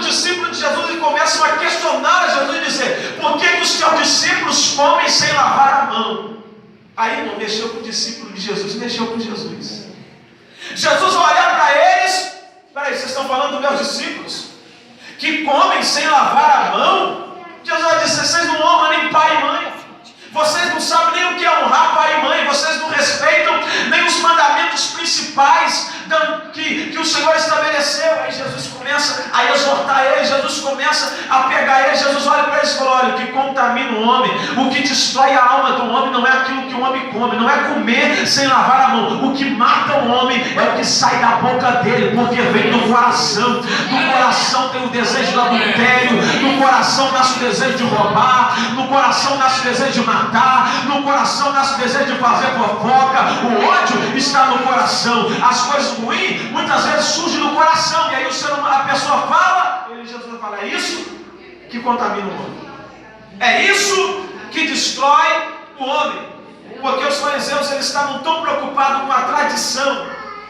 os discípulos de Jesus começam a questionar Jesus e dizer: por que os teus discípulos comem sem lavar a mão? Aí não mexeu com o discípulo de Jesus, mexeu com Jesus. Jesus vai olhar para eles: peraí, vocês estão falando dos meus discípulos que comem sem lavar a mão? Jesus vai dizer: vocês não honram nem pai e mãe, vocês não sabem nem o que é honrar pai e mãe, vocês não respeitam nem os mandamentos principais que o Senhor estabeleceu. Aí Jesus começa a exortar eles, Jesus começa a pegar eles. Jesus olha para eles e fala: olha, o que contamina o homem, o que destrói a alma do homem não é aquilo que o homem come, não é comer sem lavar a mão. O que mata o homem é o que sai da boca dele, porque vem do coração. Do coração tem o desejo do adultério, no coração nasce o desejo de roubar, no coração nasce o desejo de matar, no coração nasce o desejo de fazer fofoca. O ódio está no coração. As coisas ruins muitas vezes surgem no coração, e aí a pessoa fala, Jesus fala: é isso que contamina o homem, é isso que destrói o homem. Porque os fariseus, eles estavam tão preocupados com a tradição,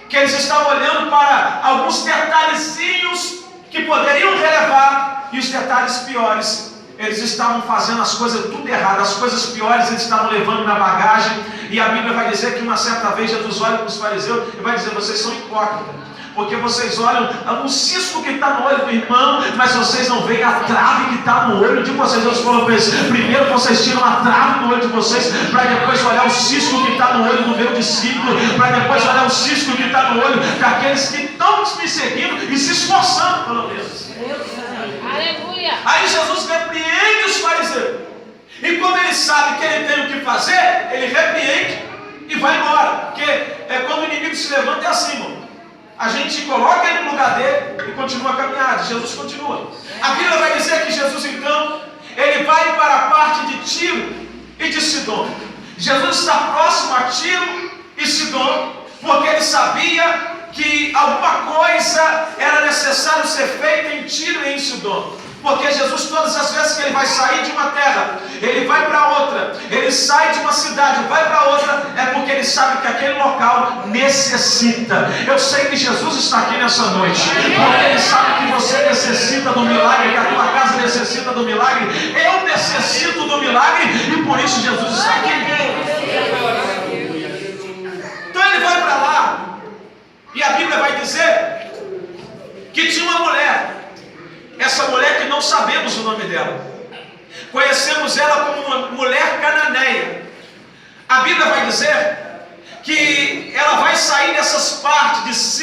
que eles estavam olhando para alguns detalhezinhos que poderiam relevar, e os detalhes piores, eles estavam fazendo as coisas tudo errado, as coisas piores eles estavam levando na bagagem. E a Bíblia vai dizer que uma certa vez Jesus olha para os fariseus e vai dizer: vocês são hipócritas, porque vocês olham o cisco que está no olho do irmão, mas vocês não veem a trave que está no olho de vocês. Jesus falou para eles: primeiro vocês tiram a trave do olho de vocês, para depois olhar o cisco que está no olho do meu discípulo, para depois olhar o cisco que está no olho daqueles que estão me seguindo e se esforçando pelo menos. Aleluia. Aí Jesus repreende os fariseus, e quando ele sabe que ele tem o que fazer, ele repreende e vai embora. Porque quando o inimigo se levanta é assim, irmão. A gente coloca ele no lugar dele e continua a caminhada. Jesus continua. A Bíblia vai dizer que Jesus então, ele vai para a parte de Tiro e de Sidom. Jesus está próximo a Tiro e Sidom, porque ele sabia que alguma coisa era necessário ser feita em Tiro e em Sidom. Porque Jesus, todas as vezes que ele vai sair de uma terra, ele vai para outra, ele sai de uma cidade, vai para outra, é porque ele sabe que aquele local necessita. Eu sei que Jesus está aqui nessa noite, porque ele sabe que você necessita do milagre, que a tua casa necessita do milagre, eu necessito do milagre, e por isso Jesus está aqui. Então ele vai para lá, e a Bíblia vai dizer que tinha uma mulher. Essa mulher que não sabemos o nome dela, conhecemos ela como uma mulher cananeia. A Bíblia vai dizer que ela vai sair dessas partes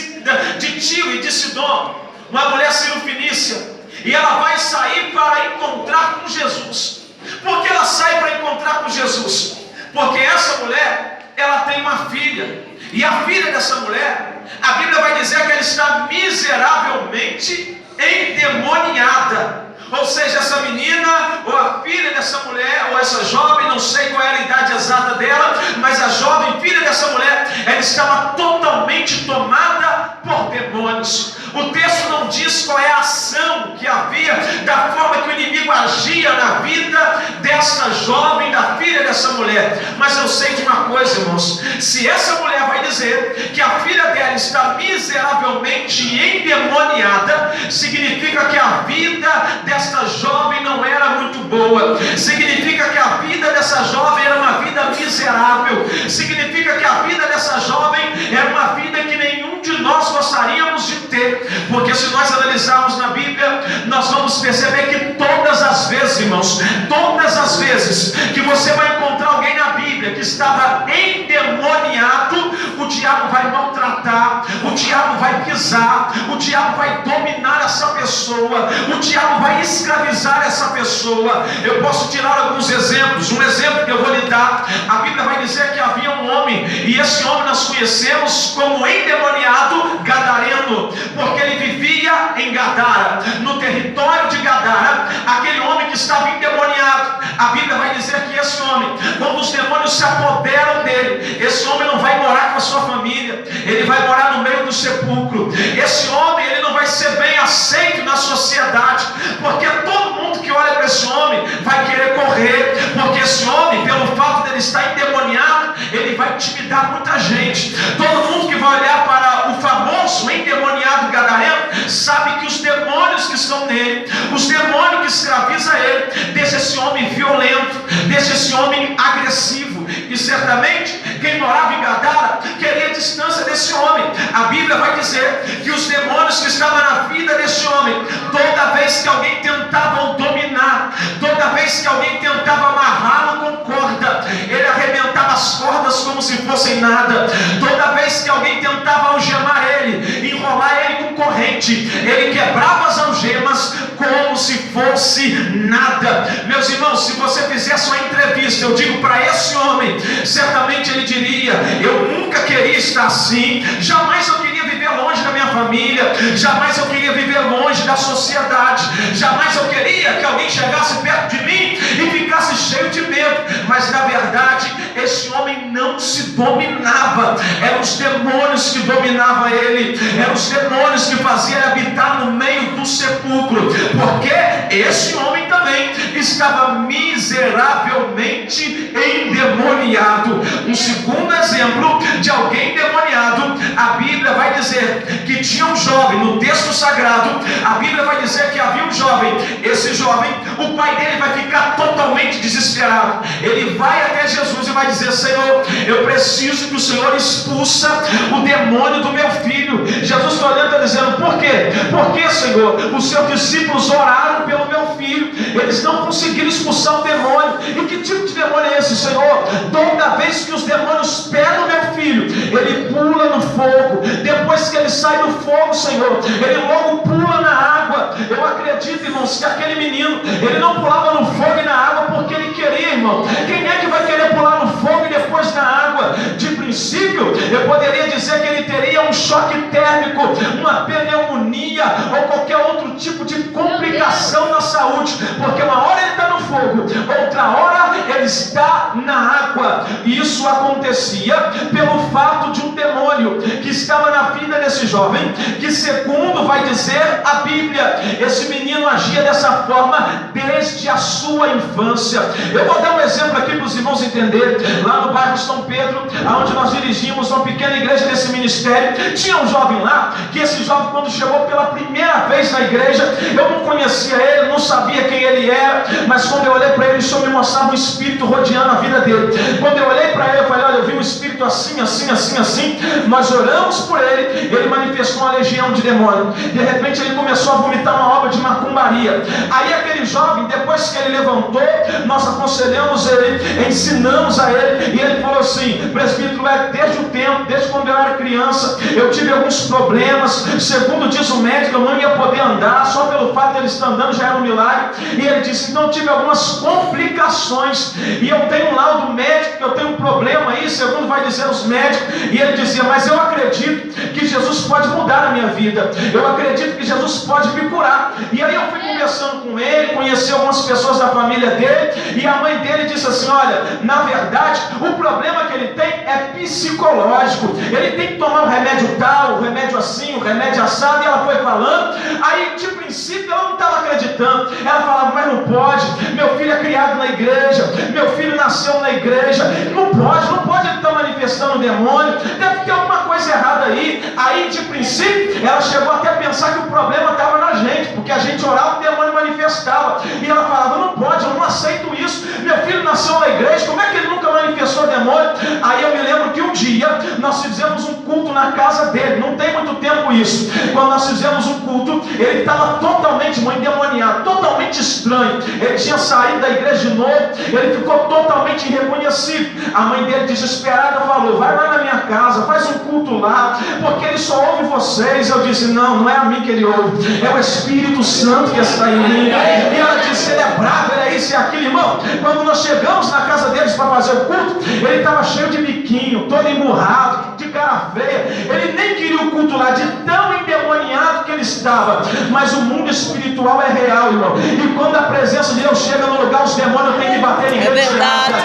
de Tiro e de Sidom, uma mulher cirofenícia, e ela vai sair para encontrar com Jesus. Por que ela sai para encontrar com Jesus? Porque essa mulher, ela tem uma filha, e a filha dessa mulher, a Bíblia vai dizer que ela está miseravelmente endemoniada. Ou seja, essa menina, ou a filha dessa mulher, ou essa jovem, não sei qual era a idade exata dela, mas a jovem filha dessa mulher, ela estava totalmente tomada por demônios. O texto não diz qual é a ação que havia, da forma que o inimigo agia na vida dessa jovem, da filha dessa mulher. Mas eu sei de uma coisa, irmãos: se essa mulher vai dizer que a filha dela está miseravelmente endemoniada, significa que a vida desta jovem não era muito boa, significa que a vida dessa jovem era uma vida miserável, significa que a vida dessa jovem era uma vida que nenhum de nós gostaríamos de ter. Porque se nós analisarmos na Bíblia, nós vamos perceber que todas as vezes, irmãos, todas as vezes que você vai encontrar alguém na Bíblia que estava endemoniado, o diabo vai maltratar, o diabo vai pisar, o diabo vai dominar essa pessoa, o diabo vai escravizar essa pessoa. Eu posso tirar alguns exemplos. Um exemplo que eu vou lhe dar: a Bíblia vai dizer que havia um homem, e esse homem nós conhecemos como endemoniado gadareno, porque ele vivia em Gadara, no território de Gadara. Aquele homem que estava endemoniado, a Bíblia vai dizer que esse homem, quando os demônios se apoderam dele, esse homem não vai morar com a sua família, ele vai morar no meio do sepulcro. Esse homem, ele não vai ser bem aceito na sociedade, porque todo mundo que olha para esse homem vai querer correr, porque esse homem, pelo fato de ele estar endemoniado, ele vai intimidar muita gente. Todo mundo que vai olhar para o famoso endemoniado gadareno sabe que os demônios que estão nele, os demônios que escravizam ele, deixa esse homem violento, deixa esse homem agressivo. E certamente quem morava em Gadara queria a distância desse homem. A Bíblia vai dizer que os demônios que estavam na vida desse homem, toda vez que alguém tentava o dominar, toda vez que alguém tentava amarrá-lo com corda, ele arrebentava as cordas como se fossem nada. Toda vez que alguém tentava algemar ele, enrolar ele com corrente, ele quebrava as algemas como se fosse nada. Meus irmãos, se você fizesse uma entrevista, eu digo para esse homem, certamente ele diria: eu nunca queria estar assim, jamais eu queria viver longe da minha família, jamais eu queria viver longe da sociedade, jamais eu queria que alguém chegasse perto de mim e ficasse cheio de medo. Mas na verdade esse homem não se dominava, eram os demônios que dominavam ele, eram os demônios que faziam ele habitar no meio do sepulcro, porque esse homem também estava miseravelmente endemoniado. Um segundo exemplo de alguém endemoniado, a Bíblia vai dizer que tinha um jovem, no texto sagrado, a Bíblia vai dizer que havia um jovem. Esse jovem, o pai dele vai ficar totalmente desesperado. Ele vai até Jesus e vai dizer: Senhor, eu preciso que o Senhor expulsa o demônio do meu filho. Jesus está olhando e está dizendo: por quê? Porque, Senhor, os seus discípulos oraram pelo meu filho, eles não conseguiram expulsar o demônio. E que tipo de demônio é esse, Senhor? Toda vez que os demônios pegam meu filho, ele pula no fogo. Depois que ele sai do fogo, Senhor, ele logo pula na água. Eu acredito, irmãos, que aquele menino, ele não pulava no fogo e na água porque ele queria, irmão. Quem é que vai querer pular no fogo e depois na água? De princípio, eu poderia dizer que ele teria um choque térmico, uma pneumonia ou qualquer outro tipo de complicação na saúde, porque uma hora ele está no fogo, outra hora ele está na água. E isso acontecia pelo fato de um demônio que estava na vida desse jovem, que segundo vai dizer a Bíblia, esse menino agia dessa forma desde a sua infância. Eu vou dar um exemplo aqui para os irmãos entenderem. Lá no bairro São Pedro, onde nós dirigimos uma pequena igreja desse ministério, tinha um jovem lá, que esse jovem, quando chegou pela primeira vez na igreja, eu não conhecia ele, não sabia quem ele era, mas quando eu olhei para ele, o Senhor me mostrava um espírito rodeando a vida dele. Quando eu olhei para ele, eu falei: olha, eu vi um espírito assim, assim, assim, assim. Nós oramos por ele, ele manifestou uma legião de demônio. De repente ele começou a vomitar uma obra de macumbaria. Aí aquele jovem, depois que ele levantou, nós aconselhamos ele, ensinamos a ele, e ele falou assim: presbítero, desde o tempo, desde quando eu era criança, eu tive alguns problemas. Segundo diz o médico, eu não ia poder andar, só pelo fato de ele estar andando já era um milagre. E ele disse: então eu tive algumas complicações, e eu tenho um laudo médico que eu tenho um problema aí, segundo vai dizer os médicos. E ele dizia: mas eu acredito que Jesus pode mudar a minha vida, eu acredito que Jesus pode me curar. E aí eu fui conversando com ele, conheci algumas pessoas da família dele, e a mãe dele disse assim: olha, na verdade o problema que ele tem é psicológico, ele tem que tomar um remédio tal, um remédio assim, um remédio assado. E ela foi falando, aí de princípio ela não estava acreditando, ela falava: mas não pode, meu filho é criado na igreja, meu filho nasceu na igreja, não pode ele estar manifestando o demônio, deve ter alguma coisa errada aí. Aí de princípio ela chegou até a pensar que o problema estava na gente, porque a gente orava e o demônio manifestava, e ela falava: não pode, eu não aceito isso, meu filho nasceu na igreja, como é que ele nunca manifestou o demônio? Aí eu me lembro que um dia nós fizemos um culto na casa dele, não tem muito tempo isso. Quando nós fizemos um culto, ele estava totalmente endemoniado, totalmente estranho, ele tinha saído da igreja de novo, ele ficou totalmente irreconhecido. A mãe dele, desesperada, falou: vai lá na minha casa, faz um culto lá, porque ele só ouve vocês. Eu disse: não é a mim que ele ouve, é o Espírito Santo que está em mim. E ela disse: ele é bravo, ele é isso e aquilo. Irmão, quando nós chegamos na casa deles para fazer o culto, ele estava cheio de biquinho, todo emburrado, de cara feia, ele nem queria o culto lá, de tão endemoniado que ele estava. Mas o mundo espiritual é real, irmão, e quando a presença de Deus chega no lugar, os demônios têm que bater em retirada,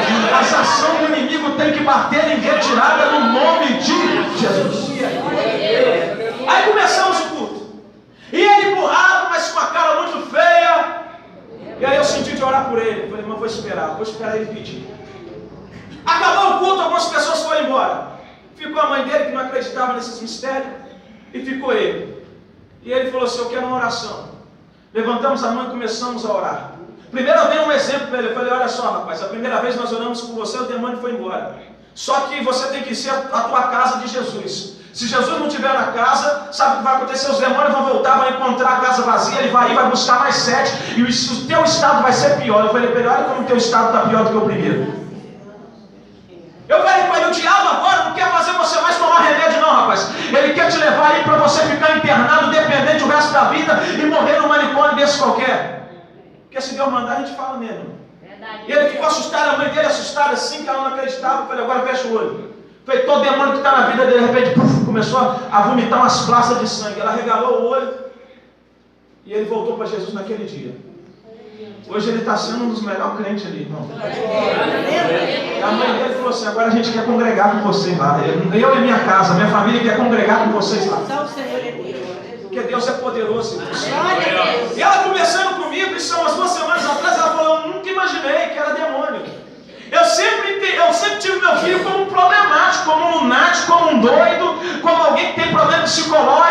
as ações do inimigo têm que bater em retirada no nome de Jesus. Aí começamos o culto, e ele emburrado, mas com a cara muito feia. E aí eu senti de orar por ele. Falei: mas vou esperar ele pedir. Acabou o culto, algumas pessoas foram embora. Ficou a mãe dele, que não acreditava nesses mistérios, e ficou ele. E ele falou assim: eu quero uma oração. Levantamos a mão e começamos a orar. Primeiro eu dei um exemplo para ele. Eu falei, olha só, rapaz, a primeira vez nós oramos por você, o demônio foi embora. Só que você tem que ser a tua casa de Jesus. Se Jesus não estiver na casa, sabe o que vai acontecer? Os demônios vão voltar, vão encontrar a casa vazia, ele vai ir, vai buscar mais 7, e o teu estado vai ser pior. Eu falei para ele, olha como o teu estado está pior do que o primeiro. Eu falei para ele, o diabo agora não quer fazer você mais tomar remédio não, rapaz. Ele quer te levar aí para você ficar internado, dependente o resto da vida, e morrer num manicômio desse qualquer. Porque se Deus mandar, a gente fala nele. E ele ficou assustado, a mãe dele assustada assim, que ela não acreditava. Eu falei, agora fecha o olho. Falei, todo demônio que está na vida dele, de repente, começou a vomitar umas praças de sangue. Ela regalou o olho e ele voltou para Jesus naquele dia. Hoje ele está sendo um dos melhores crentes ali, irmão. E a mãe dele falou assim, agora a gente quer congregar com vocês lá. Eu e minha casa, minha família quer congregar com vocês lá. Porque Deus é poderoso. E ela conversando comigo, isso umas 2 semanas atrás, ela falou, eu nunca imaginei que era demônio. Eu sempre tive meu filho como um problemático, como um lunático, como um doido, como alguém que tem problema psicológico.